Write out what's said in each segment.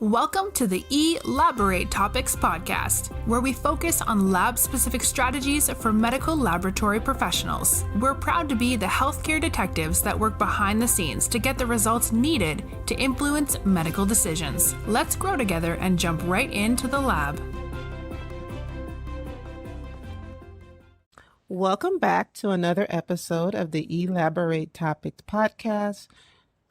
Welcome to the eLABorate Topics podcast, where we focus on lab-specific strategies for medical laboratory professionals. We're proud to be the healthcare detectives that work behind the scenes to get the results needed to influence medical decisions. Let's grow together and jump right into the lab. Welcome back to another episode of the eLABorate Topics podcast.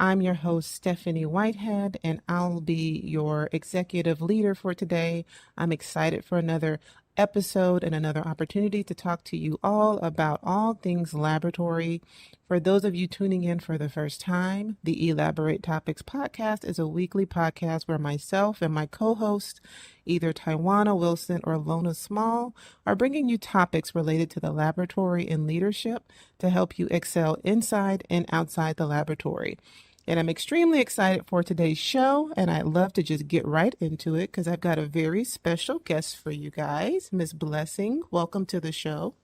I'm your host, Stephanie Whitehead, and I'll be your executive leader for today. I'm excited for another episode and another opportunity to talk to you all about all things laboratory. For those of you tuning in for the first time, the eLABorate Topics podcast is a weekly podcast where myself and my co-host, either Tawana Wilson or Lona Small, are bringing you topics related to the laboratory and leadership to help you excel inside and outside the laboratory. And I'm extremely excited for today's show, and I'd love to just get right into it because I've got a very special guest for you guys, Miss Blessing. Welcome to the show.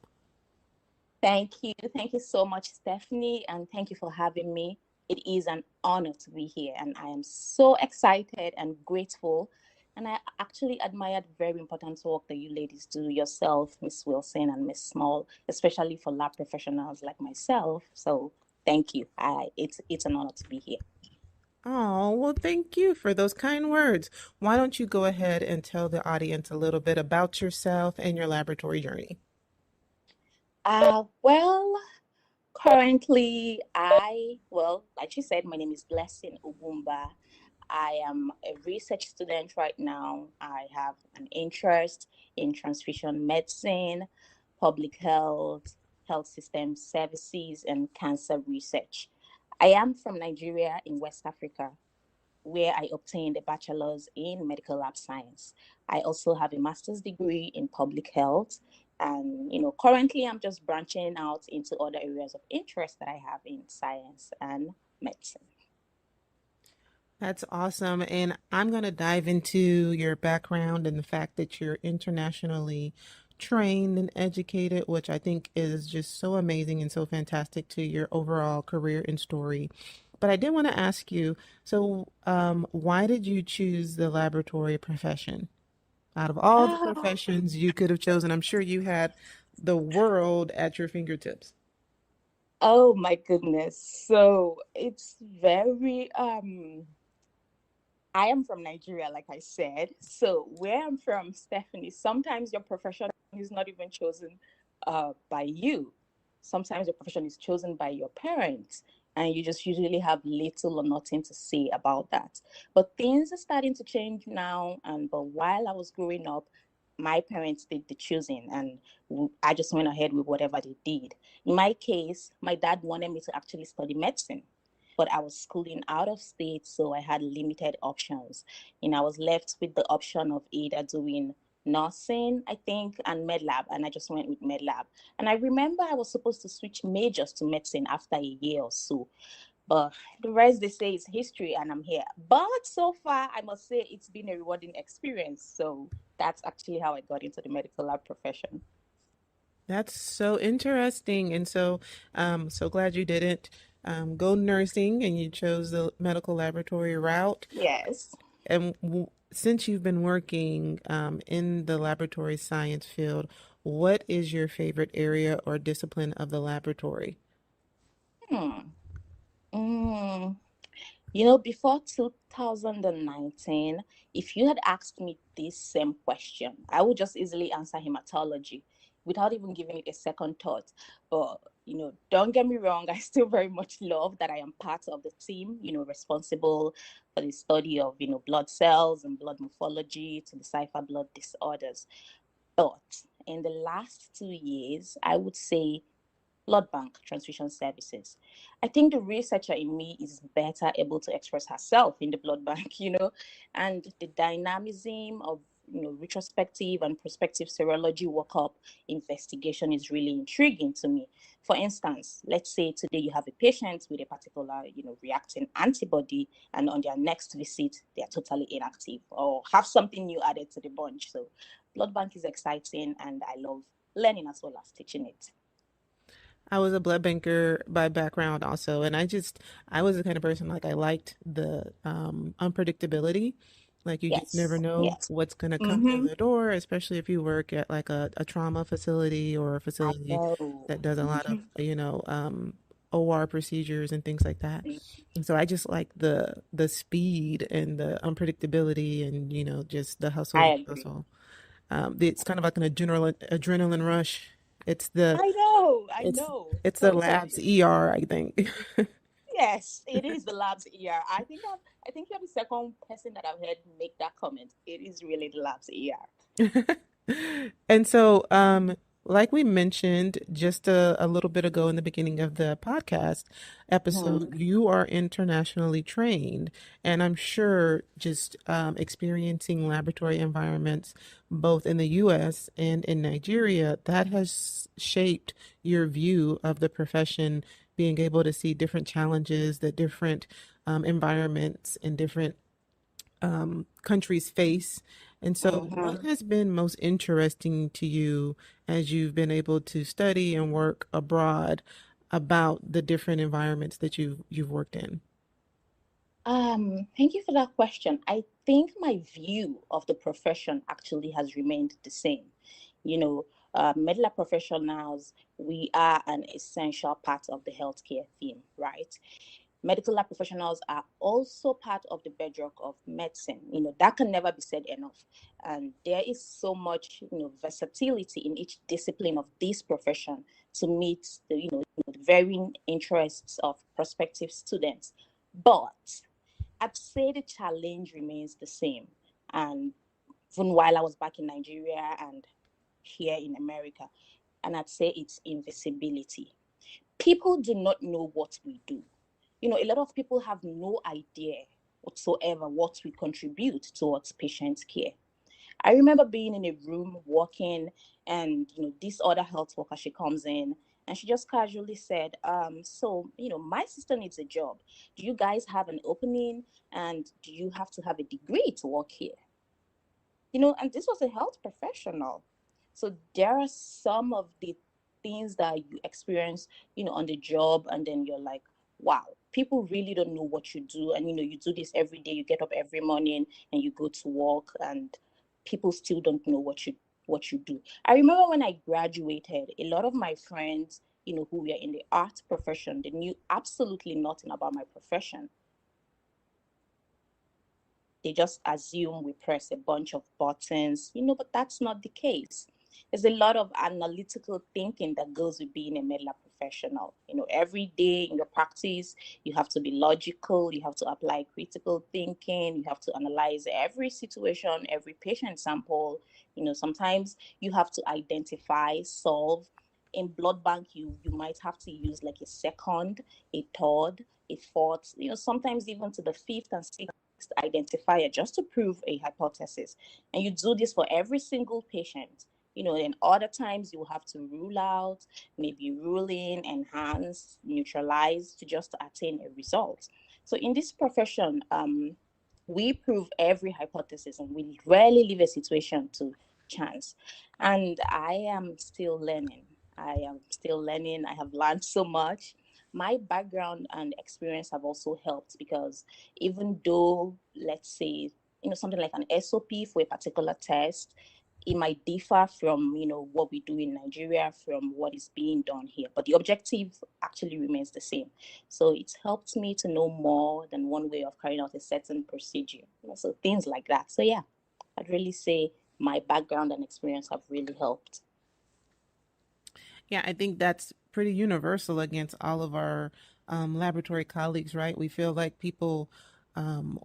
Thank you. Thank you so much, Stephanie, and thank you for having me. It is an honor to be here, and I am so excited and grateful. And I actually admire the very important work that you ladies do yourself, Miss Wilson and Miss Small, especially for lab professionals like myself. So thank you. It's an honor to be here. Oh, well, thank you for those kind words. Why don't you go ahead and tell the audience a little bit about yourself and your laboratory journey? Currently, like you said, my name is Blessing Ugwumba. I am a research student right now. I have an interest in transfusion medicine, public health, health system services, and cancer research. I am from Nigeria in West Africa, where I obtained a bachelor's in medical lab science. I also have a master's degree in public health. And, currently I'm just branching out into other areas of interest that I have in science and medicine. That's awesome. And I'm going to dive into your background and the fact that you're internationally trained and educated, which I think is just so amazing and so fantastic to your overall career and story. But I did want to ask you, so why did you choose the laboratory profession? Out of all the professions you could have chosen, I'm sure you had the world at your fingertips. Oh my goodness. So it's very, I am from Nigeria, like I said. So where I'm from, Stephanie, sometimes your profession is not even chosen by you. Sometimes your profession is chosen by your parents, and you just usually have little or nothing to say about that. But things are starting to change now. But while I was growing up, my parents did the choosing, and I just went ahead with whatever they did. In my case, my dad wanted me to actually study medicine, but I was schooling out of state, so I had limited options. And I was left with the option of either doing nursing, I think, and med lab, and I just went with med lab. And I remember I was supposed to switch majors to medicine after a year or so, but the rest, they say, is history, and I'm here. But so far, I must say it's been a rewarding experience. So that's actually how I got into the medical lab profession. That's so interesting. And so glad you didn't go nursing and you chose the medical laboratory route. Yes. And since you've been working in the laboratory science field, what is your favorite area or discipline of the laboratory? Before 2019, if you had asked me this same question, I would just easily answer hematology without even giving it a second thought. But, don't get me wrong, I still very much love that I am part of the team, responsible for the study of, blood cells and blood morphology to decipher blood disorders. But in the last 2 years, I would say blood bank transfusion services. I think the researcher in me is better able to express herself in the blood bank, and the dynamism of, retrospective and prospective serology workup investigation is really intriguing to me. For instance, let's say today you have a patient with a particular, reacting antibody, and on their next visit, they are totally inactive or have something new added to the bunch. So blood bank is exciting, and I love learning as well as teaching it. I was a blood banker by background also, and I was the kind of person, like, I liked the unpredictability Like you just never Yes, know yes. what's going to come through Mm-hmm. the door, especially if you work at like a trauma facility or a I facility know. that does a lot of, Mm-hmm. OR procedures and things like that. And so I just like the speed and the unpredictability and, just the hustle I and agree. bustle. It's kind of like an adrenaline rush. It's the I know. I it's know. it's the labs Totally. ER, I think. Yes, it is the lab's ER. I think you're the second person that I've heard make that comment. It is really the lab's ER. And so, like we mentioned just a little bit ago in the beginning of the podcast episode, Mhm. you are internationally trained. And I'm sure just experiencing laboratory environments both in the US and in Nigeria, that has shaped your view of the profession, being able to see different challenges that different environments and different countries face. And so, what Mhm. has been most interesting to you as you've been able to study and work abroad about the different environments that you've worked in? Thank you for that question. I think my view of the profession actually has remained the same. You know, medical professionals, we are an essential part of the healthcare team, right? Medical lab professionals are also part of the bedrock of medicine. That can never be said enough. And there is so much, versatility in each discipline of this profession to meet the varying interests of prospective students. But I'd say the challenge remains the same. And even while I was back in Nigeria and here in America, and I'd say it's invisibility. People do not know what we do. A lot of people have no idea whatsoever what we contribute towards patient care. I remember being in a room working, and this other health worker, she comes in and she just casually said, so my sister needs a job. Do you guys have an opening, and do you have to have a degree to work here? And this was a health professional. So there are some of the things that you experience, on the job, and then you're like, wow, people really don't know what you do. And, you do this every day. You get up every morning and you go to work, and people still don't know what you do. I remember when I graduated, a lot of my friends, who were in the art profession, they knew absolutely nothing about my profession. They just assume we press a bunch of buttons, but that's not the case. There's a lot of analytical thinking that goes with being a medical professional. Every day in your practice, you have to be logical, you have to apply critical thinking, you have to analyze every situation, every patient sample. Sometimes you have to identify, solve. In blood bank, you might have to use like a second, a third, a fourth, sometimes even to the fifth and sixth identifier just to prove a hypothesis. And you do this for every single patient. In other times you have to rule out, maybe rule in, enhance, neutralize to just attain a result. So in this profession, we prove every hypothesis and we rarely leave a situation to chance. And I am still learning. I have learned so much. My background and experience have also helped because even though, let's say, something like an SOP for a particular test, it might differ from, what we do in Nigeria from what is being done here. But the objective actually remains the same. So it's helped me to know more than one way of carrying out a certain procedure. So things like that. So yeah, I'd really say my background and experience have really helped. Yeah, I think that's pretty universal against all of our laboratory colleagues, right? We feel like people, um,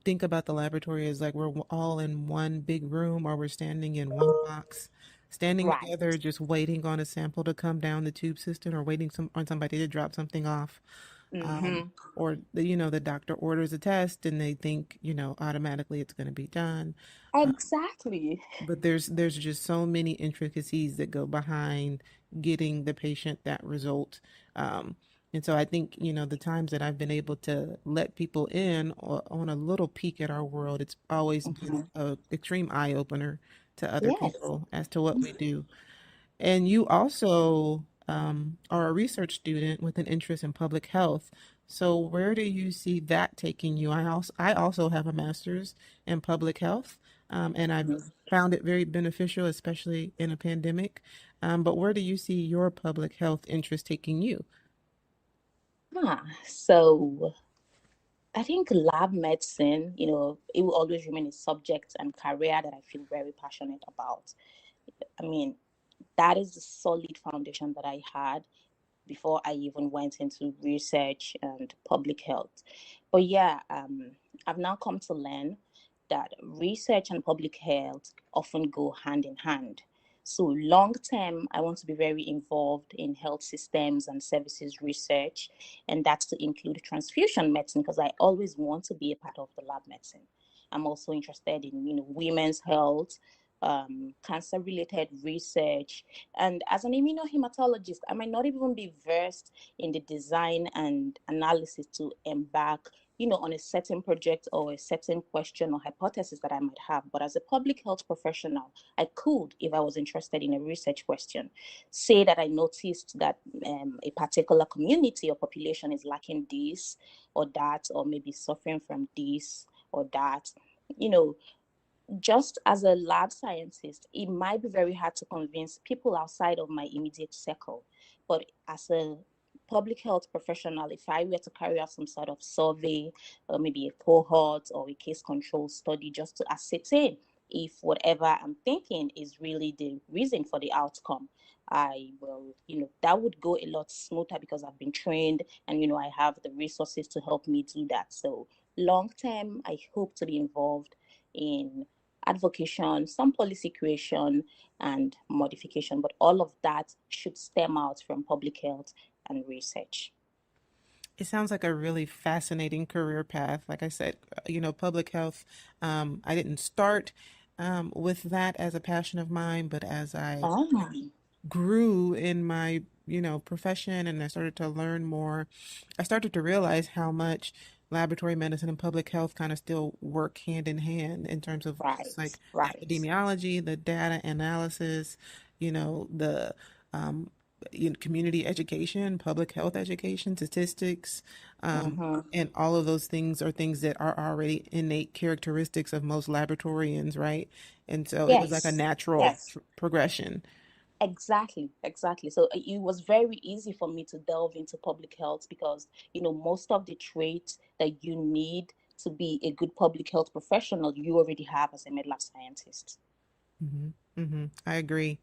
think about the laboratory as like we're all in one big room or we're standing in one box, standing Right. together, just waiting on a sample to come down the tube system or waiting on somebody to drop something off. Mm-hmm. Or the doctor orders a test and they think, automatically it's going to be done. Exactly. But there's just so many intricacies that go behind getting the patient that result. Um, and so I think, the times that I've been able to let people in on a little peek at our world, it's always been Mm-hmm. a extreme eye opener to other Yes. people as to what we do. And you also are a research student with an interest in public health. So where do you see that taking you? I also have a master's in public health, and I've found it very beneficial, especially in a pandemic. But where do you see your public health interest taking you? So I think lab medicine, it will always remain a subject and career that I feel very passionate about. I mean, that is the solid foundation that I had before I even went into research and public health. But yeah, I've now come to learn that research and public health often go hand in hand. So, long term, I want to be very involved in health systems and services research, and that's to include transfusion medicine because I always want to be a part of the lab medicine. I'm also interested in, women's health, cancer-related research, and as an immunohematologist, I might not even be versed in the design and analysis to embark, on a certain project or a certain question or hypothesis that I might have. But as a public health professional, I could, if I was interested in a research question, say that I noticed that a particular community or population is lacking this or that, or maybe suffering from this or that. You know, just as a lab scientist, it might be very hard to convince people outside of my immediate circle. But as a public health professional, if I were to carry out some sort of survey, or maybe a cohort or a case control study just to ascertain if whatever I'm thinking is really the reason for the outcome, I will, that would go a lot smoother because I've been trained and, I have the resources to help me do that. So long term, I hope to be involved in advocation, some policy creation and modification, but all of that should stem out from public health and research. It sounds like a really fascinating career path. Like I said, public health, I didn't start with that as a passion of mine, but as I Ah, grew in my profession and I started to learn more, I started to realize how much laboratory medicine and public health kind of still work hand in hand in terms of just right, like right. epidemiology, the data analysis, the um, community education, public health education, statistics, Mm-hmm. and all of those things are things that are already innate characteristics of most laboratorians, right? And so it was like a Yes, natural yes. progression. Exactly, exactly. So it was very easy for me to delve into public health because, most of the traits that you need to be a good public health professional, you already have as a med lab scientist. I agree.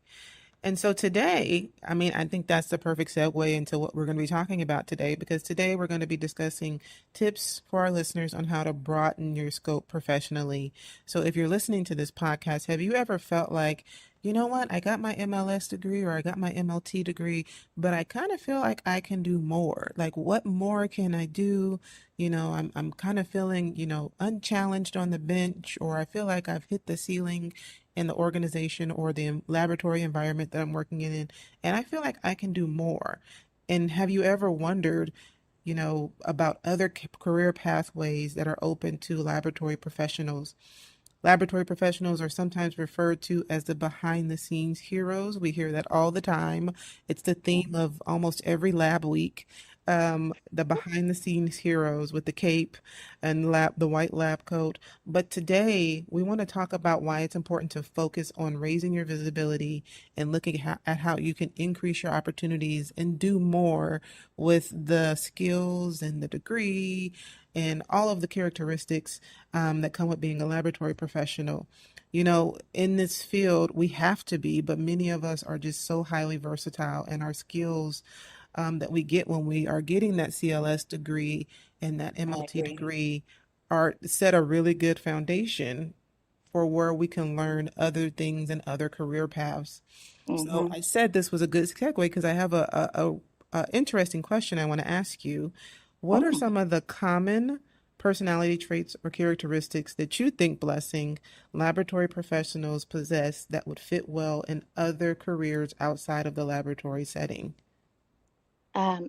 And so today, I mean, I think that's the perfect segue into what we're going to be talking about today, because today we're going to be discussing tips for our listeners on how to broaden your scope professionally. So if you're listening to this podcast, have you ever felt like, you know what, I got my MLS degree or I got my MLT degree, but I kind of feel like I can do more. Like, what more can I do? I'm kind of feeling, unchallenged on the bench, or I feel like I've hit the ceiling in the organization or the laboratory environment that I'm working in, and I feel like I can do more. And have you ever wondered, about other career pathways that are open to laboratory professionals? Laboratory professionals are sometimes referred to as the behind the scenes heroes. We hear that all the time. It's the theme of almost every lab week. The behind the scenes heroes with the cape and the white lab coat. But today we want to talk about why it's important to focus on raising your visibility and looking at how you can increase your opportunities and do more with the skills and the degree and all of the characteristics that come with being a laboratory professional. In this field, we have to be, but many of us are just so highly versatile, and our skills that we get when we are getting that CLS degree and that I MLT agree. degree are set a really good foundation for where we can learn other things and other career paths. So Mm-hmm. I said this was a good segue because I have a interesting question I want to ask you. What are Oh. some of the common personality traits or characteristics that you think Blessing laboratory professionals possess that would fit well in other careers outside of the laboratory setting?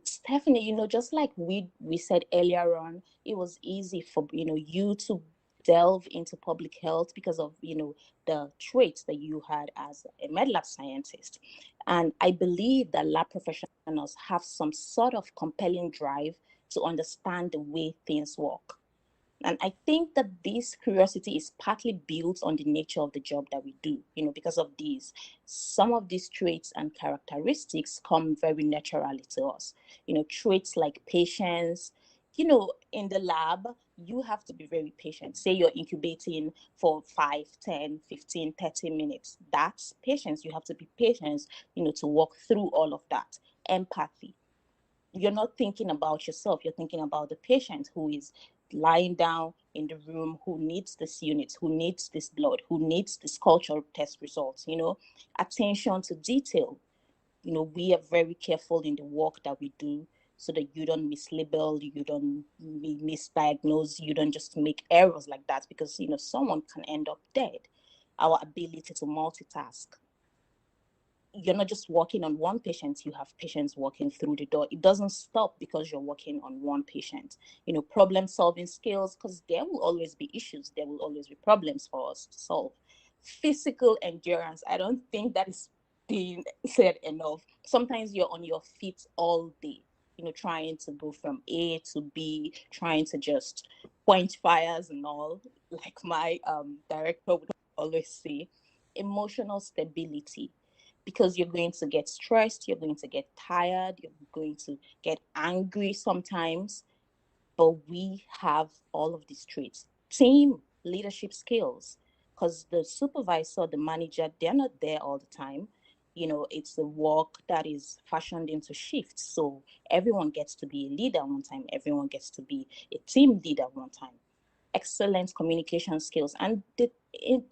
Stephanie, just like we said earlier on, it was easy for you to delve into public health because of the traits that you had as a med lab scientist, and I believe that lab professionals have some sort of compelling drive to understand the way things work. And I think that this curiosity is partly built on the nature of the job that we do, because of these. Some of these traits and characteristics come very naturally to us. Traits like patience. In the lab, you have to be very patient. Say you're incubating for 5, 10, 15, 30 minutes. That's patience. You have to be patient, to walk through all of that. Empathy. You're not thinking about yourself, you're thinking about the patient who is lying down in the room, who needs this unit, who needs this blood, who needs this cultural test results. Attention to detail. We are very careful in the work that we do so that you don't mislabel, you don't misdiagnose, you don't just make errors like that, because someone can end up dead. Our ability to multitask. You're not just working on one patient, you have patients walking through the door. It doesn't stop because you're working on one patient. Problem solving skills, because there will always be issues, there will always be problems for us to solve. Physical endurance, I don't think that is being said enough. Sometimes you're on your feet all day, trying to go from A to B, trying to just point fires and all, like my director would always say. Emotional stability, because you're going to get stressed, you're going to get tired, you're going to get angry sometimes. But we have all of these traits. Team leadership skills, because the supervisor, the manager, they're not there all the time. It's the work that is fashioned into shifts. So everyone gets to be a leader one time, everyone gets to be a team leader one time. Excellent communication skills. And the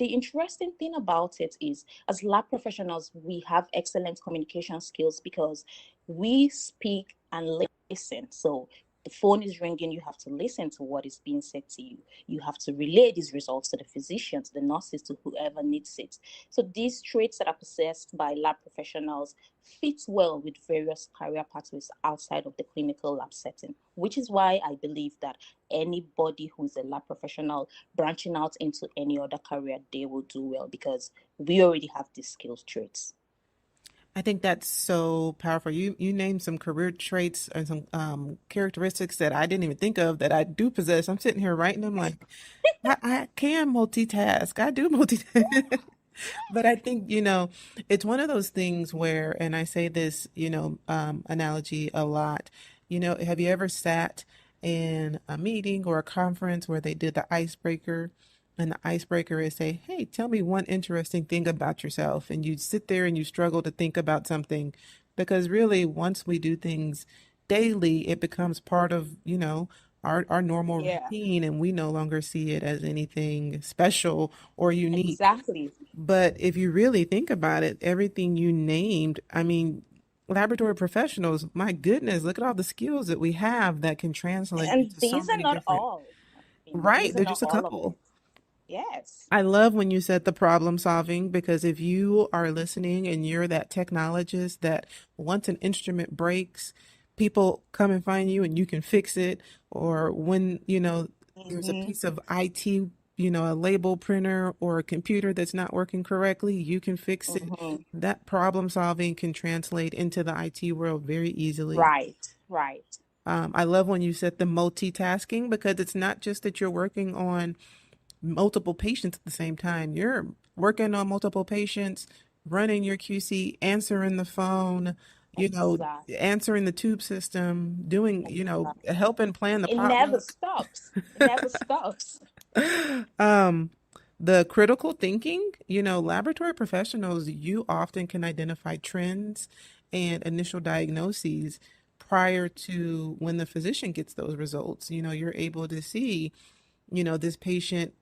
interesting thing about it is, as lab professionals, we have excellent communication skills because we speak and listen. So the phone is ringing, you have to listen to what is being said to you. You have to relay these results to the physicians, the nurses, to whoever needs it. So these traits that are possessed by lab professionals fit well with various career pathways outside of the clinical lab setting, which is why I believe that anybody who is a lab professional branching out into any other career, they will do well because we already have these skills traits. I think that's so powerful. You named some career traits and some characteristics that I didn't even think of that I do possess. I'm sitting here writing them like I can multitask. I do multitask. But I think, it's one of those things where, and I say this, analogy a lot, have you ever sat in a meeting or a conference where they did the icebreaker, and the icebreaker is say, hey, tell me one interesting thing about yourself. And you sit there and you struggle to think about something because really once we do things daily, it becomes part of, our normal Yeah, routine, and we no longer see it as anything special or unique. exactly. But if you really think about it, everything you named, I mean, laboratory professionals, my goodness, look at all the skills that we have that can translate And into so these are many not different, all. right? These are They're not just a all of couple. it. Yes. I love when you said the problem solving because if you are listening and you're that technologist that once an instrument breaks, people come and find you and you can fix it, or when, there's a Mm-hmm. piece of IT, a label printer or a computer that's not working correctly, you can fix it. Mm-hmm. That problem solving can translate into the IT world very easily. Right, right. I love when you said the multitasking because it's not just that you're working on multiple patients at the same time. You're working on multiple patients, running your QC, answering the phone, Exactly. answering the tube system, doing, Exactly. helping plan the It never potluck. stops. It never stops. Um, the critical thinking, laboratory professionals, you often can identify trends and initial diagnoses prior to when the physician gets those results. You're able to see this patient,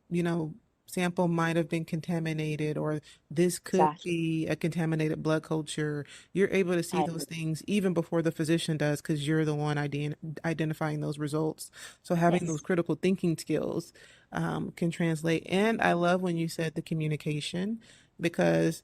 you know, sample might have been contaminated, or this could Exactly. be a contaminated blood culture. You're able to see I those agree. things even before the physician does because you're the one identifying those results. So having those Yes. critical thinking skills can translate. And I love when you said the communication because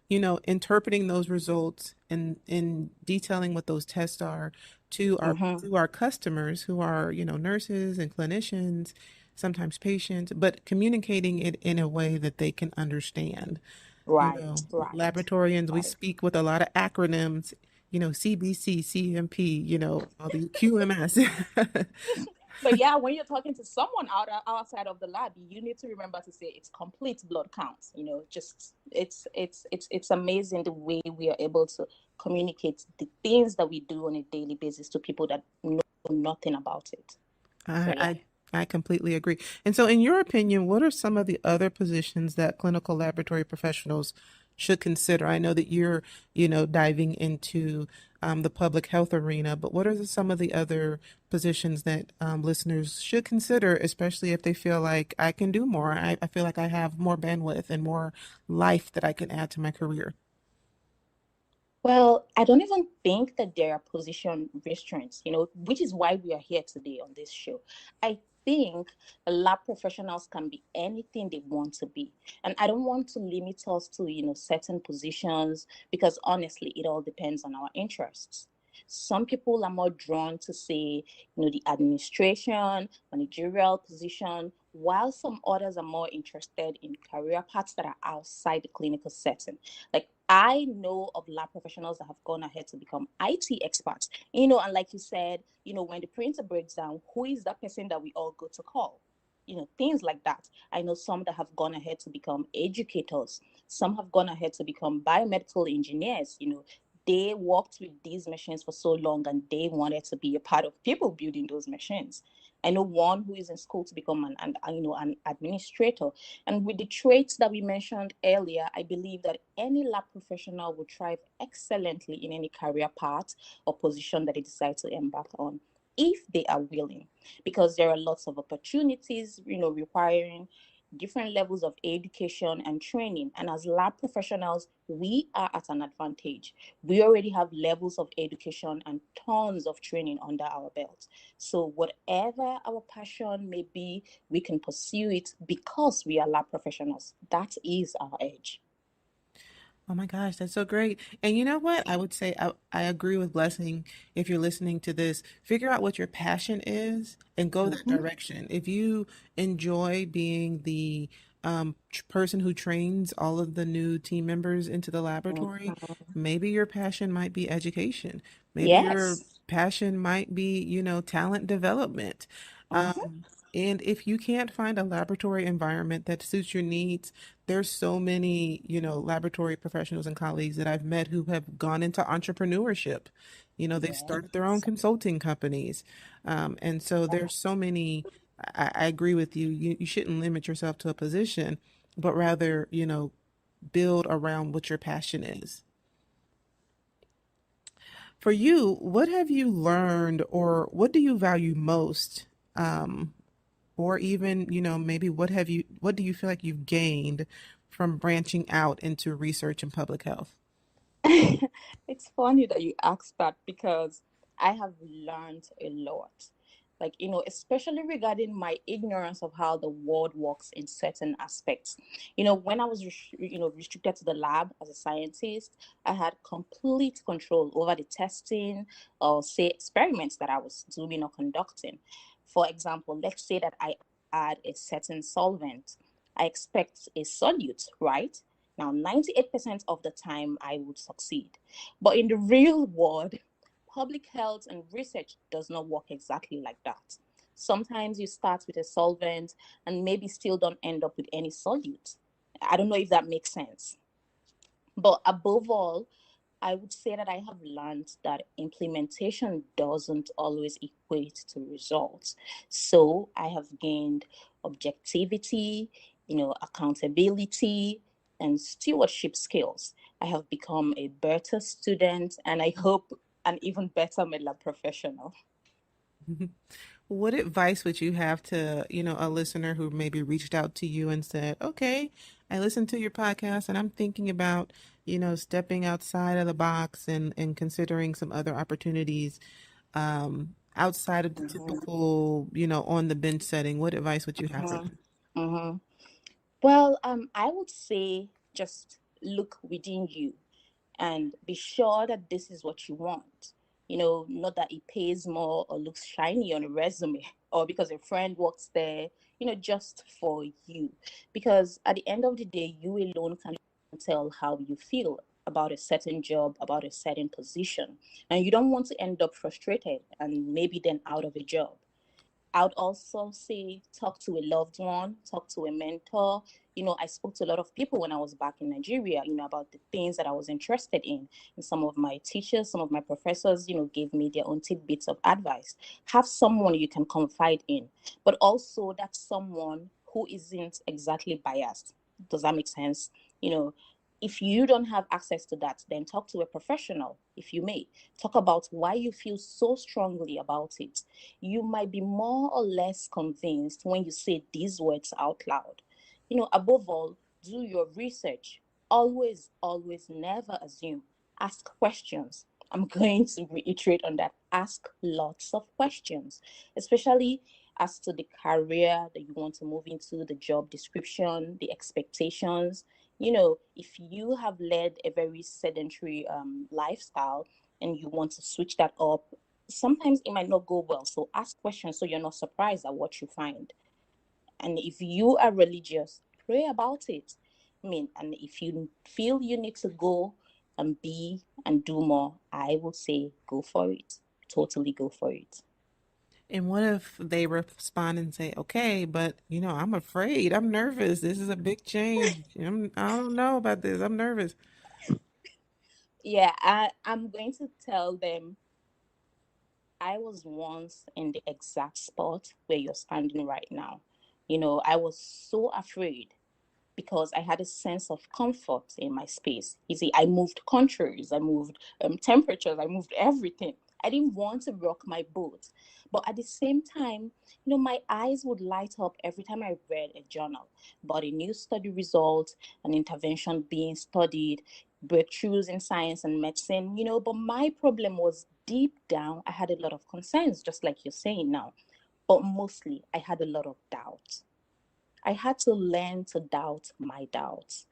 interpreting those results and detailing what those tests are Mm-hmm. to our customers who are, nurses and clinicians, sometimes patients, but communicating it in a way that they can understand. Right, right, Laboratorians, we right. speak with a lot of acronyms. CBC, CMP, all the QMS. But yeah, when you're talking to someone outside of the lab, you need to remember to say it's complete blood counts. Just it's amazing the way we are able to communicate the things that we do on a daily basis to people that know nothing about it. So yeah. I completely agree. And so, in your opinion, what are some of the other positions that clinical laboratory professionals should consider? I know that you're, diving into the public health arena, but what are some of the other positions that listeners should consider, especially if they feel like I can do more? I feel like I have more bandwidth and more life that I can add to my career. Well, I don't even think that there are position restraints, which is why we are here today on this show. I think lab professionals can be anything they want to be. And I don't want to limit us to, certain positions, because honestly, it all depends on our interests. Some people are more drawn to, say, the administration, managerial position, while some others are more interested in career paths that are outside the clinical setting. Like, I know of lab professionals that have gone ahead to become IT experts, and like you said, when the printer breaks down, who is that person that we all go to call? Things like that. I know some that have gone ahead to become educators. Some have gone ahead to become biomedical engineers. They worked with these machines for so long and they wanted to be a part of people building those machines. I know one who is in school to become an administrator. And with the traits that we mentioned earlier, I believe that any lab professional will thrive excellently in any career path or position that they decide to embark on, if they are willing, because there are lots of opportunities, requiring different levels of education and training. And as lab professionals, we are at an advantage. We already have levels of education and tons of training under our belt. So whatever our passion may be, we can pursue it because we are lab professionals. That is our edge. Oh my gosh, that's so great. And you know what? I would say I agree with Blessing. If you're listening to this, figure out what your passion is and go that direction. If you enjoy being the person who trains all of the new team members into the laboratory, maybe your passion might be education. Maybe your Yes. passion might be, talent development. And if you can't find a laboratory environment that suits your needs, there's so many, laboratory professionals and colleagues that I've met who have gone into entrepreneurship. They've started their own Yes. consulting companies. And so there's so many, I agree with you. You shouldn't limit yourself to a position, but rather, build around what your passion is. For you, what have you learned or what do you value most? Or even, maybe what do you feel like you've gained from branching out into research and public health? It's funny that you asked that, because I have learned a lot. Like, especially regarding my ignorance of how the world works in certain aspects. When I was, restricted to the lab as a scientist, I had complete control over the testing or, say, experiments that I was doing or conducting. For example, let's say that I add a certain solvent. I expect a solute, right? Now, 98% of the time, I would succeed. But in the real world, public health and research does not work exactly like that. Sometimes you start with a solvent and maybe still don't end up with any solute. I don't know if that makes sense. But above all, I would say that I have learned that implementation doesn't always equate to results. So I have gained objectivity, accountability, and stewardship skills. I have become a better student, and I hope an even better midlife professional. What advice would you have to, a listener who maybe reached out to you and said, okay, I listened to your podcast and I'm thinking about, stepping outside of the box and considering some other opportunities outside of the Mm-hmm. typical, on the bench setting. What advice would you have for them? Mm-hmm. Well, I would say just look within you and be sure that this is what you want. Not that it pays more or looks shiny on a resume or because a friend works there, just for you. Because at the end of the day, you alone can tell how you feel about a certain job, about a certain position, and you don't want to end up frustrated and maybe then out of a job. I would also say talk to a loved one, talk to a mentor. I spoke to a lot of people when I was back in Nigeria, about the things that I was interested in. And some of my teachers, some of my professors, gave me their own tidbits of advice. Have someone you can confide in, but also that's someone who isn't exactly biased. Does that make sense? You know, if you don't have access to that, then talk to a professional, if you may. Talk about why you feel so strongly about it. You might be more or less convinced when you say these words out loud. Above all, do your research. Always, always never assume. Ask questions. I'm going to reiterate on that. Ask lots of questions, especially as to the career that you want to move into, the job description, the expectations. If you have led a very sedentary lifestyle and you want to switch that up, sometimes it might not go well. So ask questions so you're not surprised at what you find. And if you are religious, pray about it. And if you feel you need to go and be and do more, I would say go for it. Totally go for it. And what if they respond and say, okay, but I'm afraid, I'm nervous. This is a big change. I don't know about this. I'm nervous. Yeah, I'm going to tell them I was once in the exact spot where you're standing right now. I was so afraid because I had a sense of comfort in my space. You see, I moved countries, I moved temperatures, I moved everything. I didn't want to rock my boat. But at the same time, my eyes would light up every time I read a journal about a new study result, an intervention being studied, breakthroughs in science and medicine, but my problem was deep down, I had a lot of concerns, just like you're saying now. But mostly, I had a lot of doubt. I had to learn to doubt my doubts,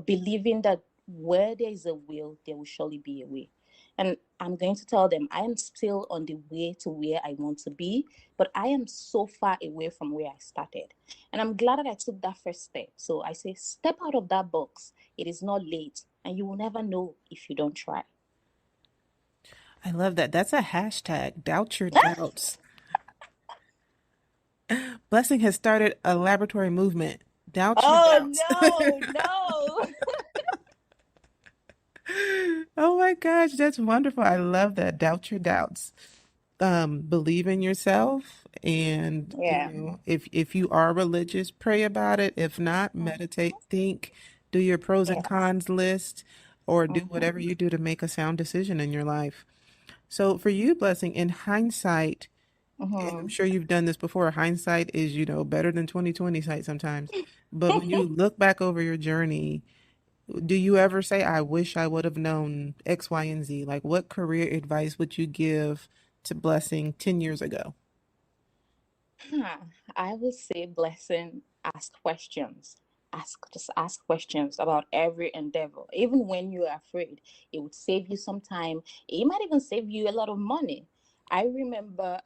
believing that where there is a will, there will surely be a way. And I'm going to tell them I am still on the way to where I want to be, but I am so far away from where I started. And I'm glad that I took that first step. So I say, step out of that box. It is not late, and you will never know if you don't try. I love that. That's a hashtag, doubt your doubts. Blessing has started a laboratory movement. Doubt your Oh, doubts. no, no. Oh my gosh, that's wonderful. I love that. Doubt your doubts. Believe in yourself, and Yeah. if you are religious, pray about it. If not, meditate, think, do your pros and Yeah. cons list, or do whatever Mm-hmm. you do to make a sound decision in your life. So for you, Blessing, in hindsight, and I'm Mm-hmm. sure you've done this before, hindsight is, better than 2020 sight sometimes. But when you look back over your journey, do you ever say, I wish I would have known X, Y, and Z? Like, what career advice would you give to Blessing 10 years ago? I would say, Blessing, ask questions. Just ask questions about every endeavor. Even when you're afraid, it would save you some time. It might even save you a lot of money. I remember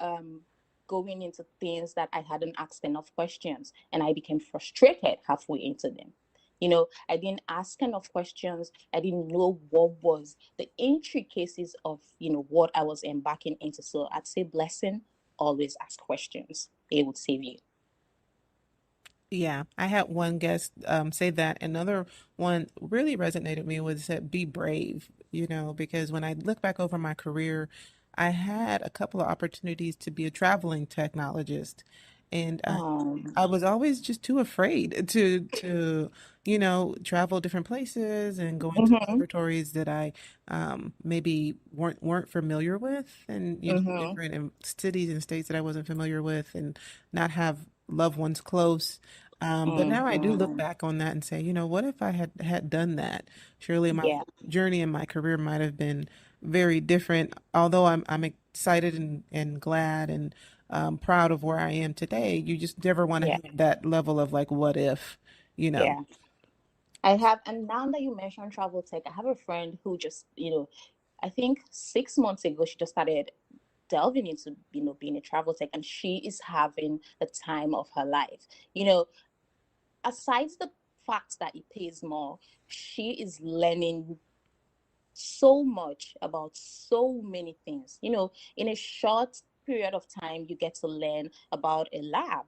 going into things that I hadn't asked enough questions, and I became frustrated halfway into them. I didn't ask enough questions. I didn't know what was the intricacies of, what I was embarking into. So I'd say, Blessing, always ask questions. It would save you. Yeah, I had one guest say that. Another one really resonated with me was that be brave, because when I look back over my career, I had a couple of opportunities to be a traveling technologist, and Um, I was always just too afraid to travel different places and go into mhm, laboratories that I maybe weren't familiar with, and mhm, different cities and states that I wasn't familiar with, and not have loved ones close. But now I do look mhm. back on that and say, what if I had done that? Surely my Yeah, journey in my career might have been very different. Although I'm excited and glad and proud of where I am today, you just never want to yeah, have that level of like, what if, you know? yeah. I have, and now that you mentioned travel tech, I have a friend who just, I think 6 months ago, she just started delving into, being a travel tech, and she is having the time of her life. You know, Aside the fact that it pays more, she is learning so much about so many things. In a short period of time, you get to learn about a lab.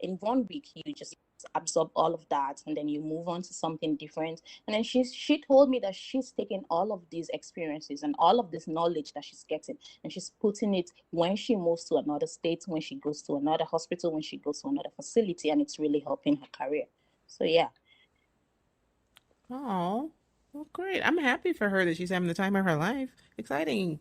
In 1 week, you just absorb all of that, and then you move on to something different. And then she told me that she's taking all of these experiences and all of this knowledge that she's getting, and she's putting it when she moves to another state, when she goes to another hospital, when she goes to another facility, and it's really helping her career. So yeah. Oh, well, great. I'm happy for her that she's having the time of her life. Exciting.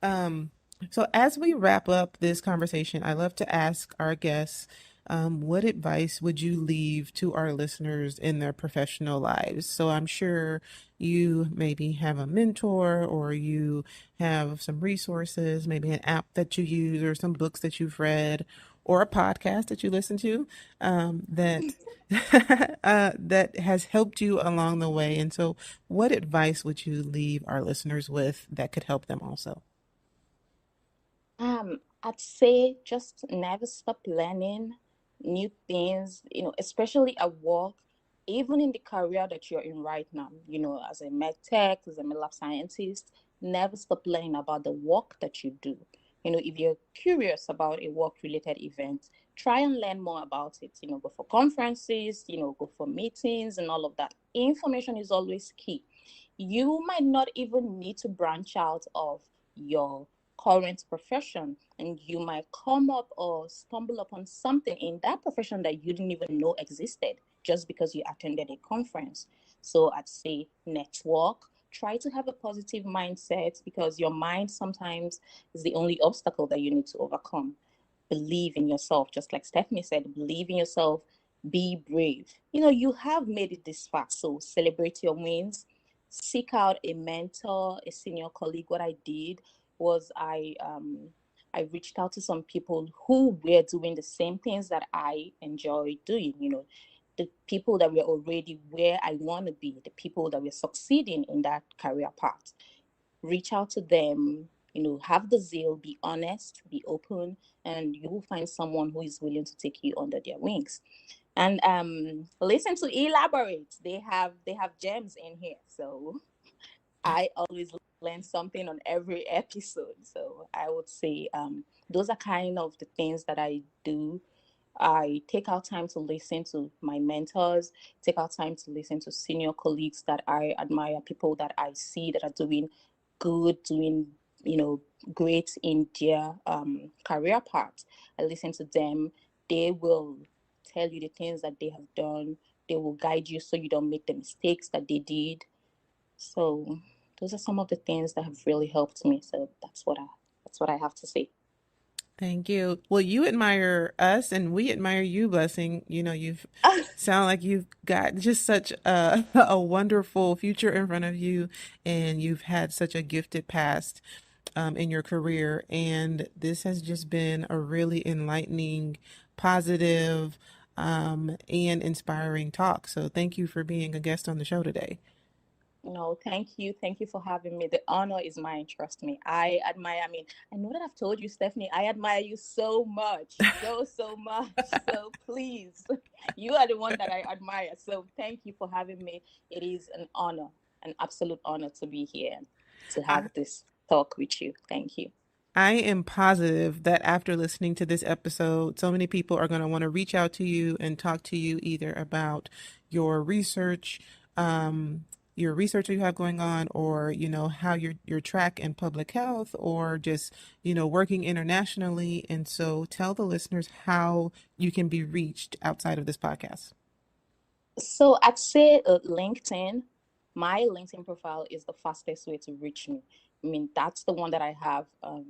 Um, so as we wrap up this conversation, I love to ask our guests, what advice would you leave to our listeners in their professional lives? So I'm sure you maybe have a mentor or you have some resources, maybe an app that you use or some books that you've read or a podcast that you listen to, that that has helped you along the way. And so what advice would you leave our listeners with that could help them also? I'd say just never stop learning new things, especially at work, even in the career that you're in right now, as a med tech, as a med lab scientist, never stop learning about the work that you do. If you're curious about a work related event, try and learn more about it. Go for conferences, go for meetings and all of that. Information is always key. You might not even need to branch out of your current profession, and you might come up or stumble upon something in that profession that you didn't even know existed just because you attended a conference. So I'd say network, try to have a positive mindset, because your mind sometimes is the only obstacle that you need to overcome. Believe in yourself, just like Stephanie said, believe in yourself, be brave. You have made it this far, so celebrate your wins. Seek out a mentor, a senior colleague. What I did was I reached out to some people who were doing the same things that I enjoy doing. The people that were already where I want to be, the people that were succeeding in that career path. Reach out to them, have the zeal, be honest, be open, and you will find someone who is willing to take you under their wings. And listen to eLABorate. They have gems in here. So I always learn something on every episode. So I would say those are kind of the things that I do. I take out time to listen to my mentors, take out time to listen to senior colleagues that I admire, people that I see that are doing good, doing, great in their career path. I listen to them. They will tell you the things that they have done. They will guide you so you don't make the mistakes that they did. So those are some of the things that have really helped me. So that's what I have to say. Thank you. Well, you admire us and we admire you, Blessing. You've sound like you've got just such a, a wonderful future in front of you, and you've had such a gifted past in your career. And this has just been a really enlightening, positive, and inspiring talk. So thank you for being a guest on the show today. No, thank you. Thank you for having me. The honor is mine. Trust me. I know that I've told you, Stephanie, I admire you so much. So, so much. So please, you are the one that I admire. So thank you for having me. It is an honor, an absolute honor to be here and to have I, this talk with you. Thank you. I am positive that after listening to this episode, so many people are going to want to reach out to you and talk to you either about your research, your research you have going on, or how your track in public health, or just working internationally. And so, tell the listeners how you can be reached outside of this podcast. So I'd say LinkedIn. My LinkedIn profile is the fastest way to reach me. I mean, that's the one that I have at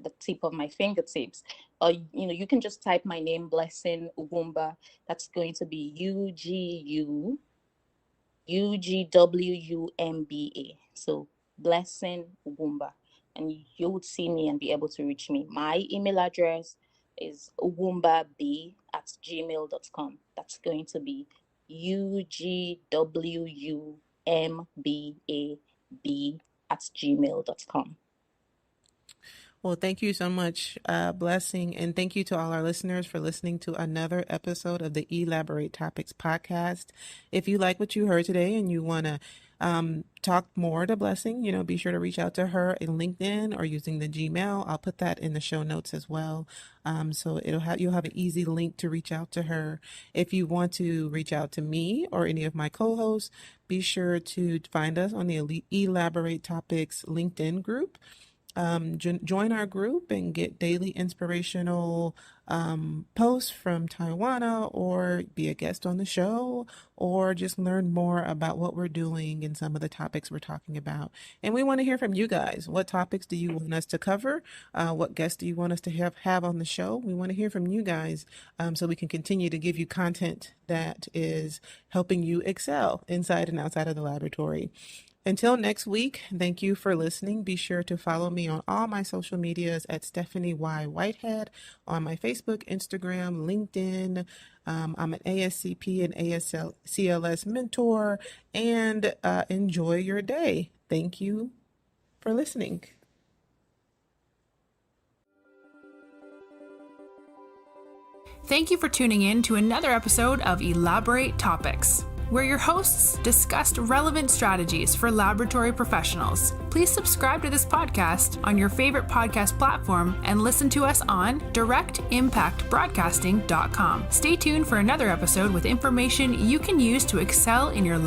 the tip of my fingertips. You can just type my name, Blessing Ugwumba. That's going to be UGWUMBA. So Blessing Ugwumba. And you would see me and be able to reach me. My email address is ugwumba@gmail.com. That's going to be UGWUMBAB@gmail.com. Well, thank you so much, Blessing. And thank you to all our listeners for listening to another episode of the eLABorate Topics podcast. If you like what you heard today and you want to talk more to Blessing, be sure to reach out to her in LinkedIn or using the Gmail. I'll put that in the show notes as well. So you'll have an easy link to reach out to her. If you want to reach out to me or any of my co-hosts, be sure to find us on the eLABorate Topics LinkedIn group. Join our group and get daily inspirational posts from Taiwana, or be a guest on the show, or just learn more about what we're doing and some of the topics we're talking about. And we want to hear from you guys. What topics do you want us to cover? What guests do you want us to have on the show? We want to hear from you guys so we can continue to give you content that is helping you excel inside and outside of the laboratory. Until next week, thank you for listening. Be sure to follow me on all my social medias at Stephanie Y. Whitehead on my Facebook, Instagram, LinkedIn. I'm an ASCP and ASCLS mentor, and enjoy your day. Thank you for listening. Thank you for tuning in to another episode of eLABorate Topics, where your hosts discussed relevant strategies for laboratory professionals. Please subscribe to this podcast on your favorite podcast platform and listen to us on directimpactbroadcasting.com. Stay tuned for another episode with information you can use to excel in your